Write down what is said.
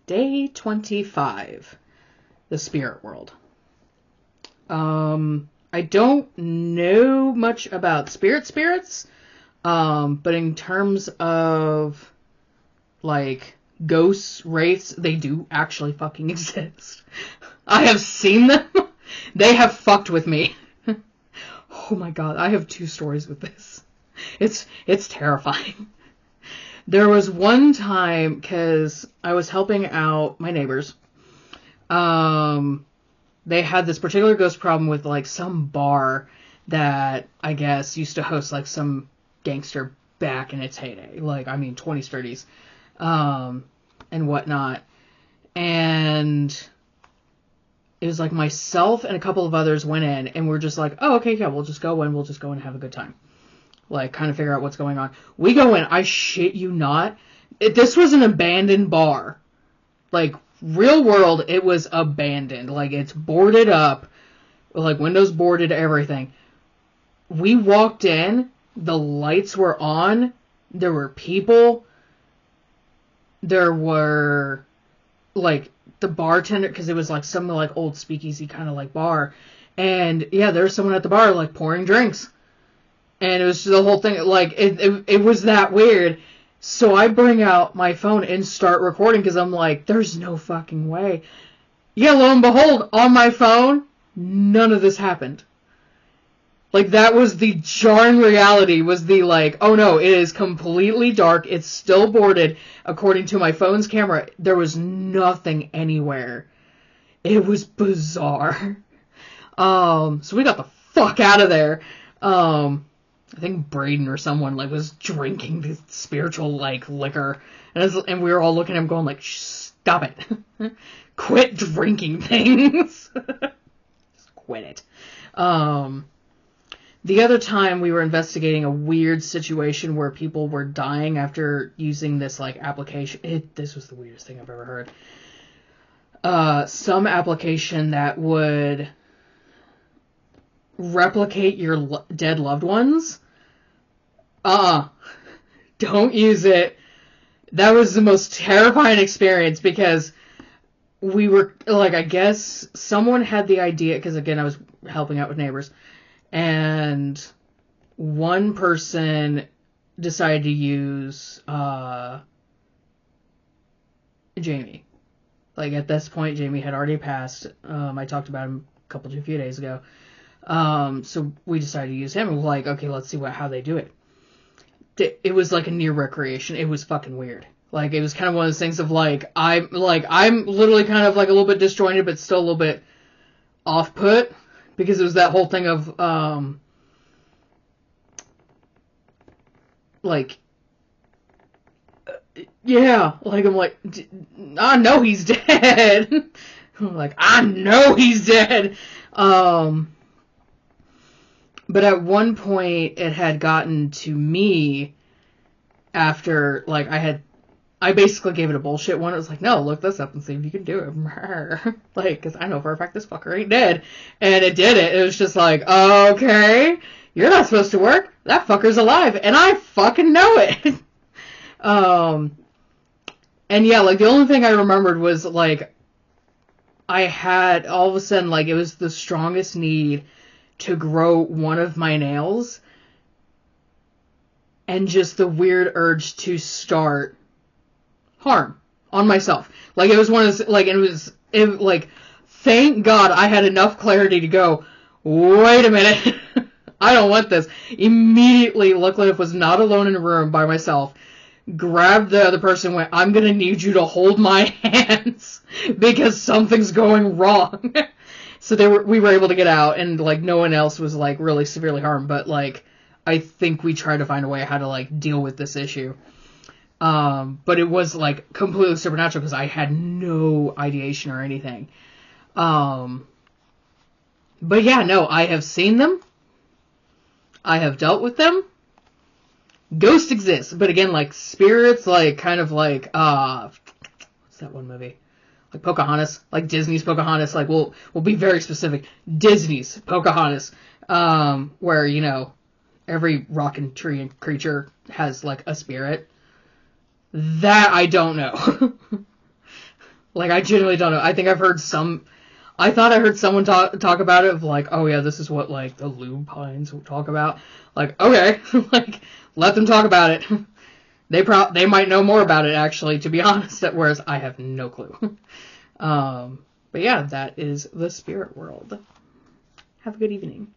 Day 25. The Spirit World. I don't know much about spirits, but in terms of, like, ghosts, wraiths, they do actually fucking exist. I have seen them. They have fucked with me. Oh my god, I have 2 stories with this. It's terrifying. There was one time, because I was helping out my neighbors. They had this particular ghost problem with, like, some bar that, I guess, used to host, like, some gangster back in its heyday. Like, I mean, 20s, 30s, and whatnot. And it was, like, myself and a couple of others went in, and we're just like, oh, okay, yeah, we'll just go in and have a good time. Like, kind of figure out what's going on. We go in, I shit you not. This was an abandoned bar. Like, real world, it was abandoned. Like, it's boarded up. Like, windows boarded, everything. We walked in, the lights were on, there were people, there were, like, the bartender, because it was, like, some, like, old speakeasy kind of, like, bar. And, yeah, there was someone at the bar, like, pouring drinks. And it was the whole thing, like, it was that weird. So I bring out my phone and start recording because I'm like, there's no fucking way. Yeah, lo and behold, on my phone, none of this happened. Like, that was the jarring reality, was the, like, oh no, it is completely dark, it's still boarded. According to my phone's camera, there was nothing anywhere. It was bizarre. So we got the fuck out of there. I think Braden or someone, like, was drinking this spiritual, like, liquor. And we were all looking at him going, like, stop it. Quit drinking things. Just quit it. The other time we were investigating a weird situation where people were dying after using this, like, application. This was the weirdest thing I've ever heard. Some application that would replicate your dead loved ones. Don't use it. That was the most terrifying experience because we were, like, I guess someone had the idea, because again, I was helping out with neighbors, and one person decided to use, Jamie. Like, at this point, Jamie had already passed. I talked about him a few days ago. So we decided to use him, and we're like, okay, let's see how they do it. It was like a near recreation. It was fucking weird. Like, it was kind of one of those things of, like, I'm literally kind of, like, a little bit disjointed, but still a little bit off-put, because it was that whole thing of, like, yeah, like, I'm like, I know he's dead. I'm like, I know he's dead. But at one point, it had gotten to me after, like, I basically gave it a bullshit one. It was like, no, look this up and see if you can do it. Like, because I know for a fact this fucker ain't dead. And it did it. It was just like, okay, you're not supposed to work. That fucker's alive. And I fucking know it. And yeah, like, the only thing I remembered was, like, I had, all of a sudden, like, it was the strongest need to grow one of my nails, and just the weird urge to start harm on myself. Like, it was one of those, like, like, thank God I had enough clarity to go, wait a minute, I don't want this. Immediately, luckily, I was not alone in a room by myself, grabbed the other person and went, I'm gonna need you to hold my hands, because something's going wrong. So we were able to get out, and, like, no one else was, like, really severely harmed, but, like, I think we tried to find a way how to, like, deal with this issue. But it was, like, completely supernatural, because I had no ideation or anything. But yeah, no, I have seen them. I have dealt with them. Ghosts exist, but again, like, spirits, like, kind of like, what's that one movie? Like Pocahontas, like Disney's Pocahontas, like, we'll be very specific. Disney's Pocahontas, where, you know, every rock and tree and creature has, like, a spirit. That I don't know. Like, I genuinely don't know. I think I've heard I thought I heard someone talk about it, of like, oh yeah, this is what, like, the lupines talk about. Like, okay, like, let them talk about it. They might know more about it, actually, to be honest, whereas I have no clue. But yeah, that is the spirit world. Have a good evening.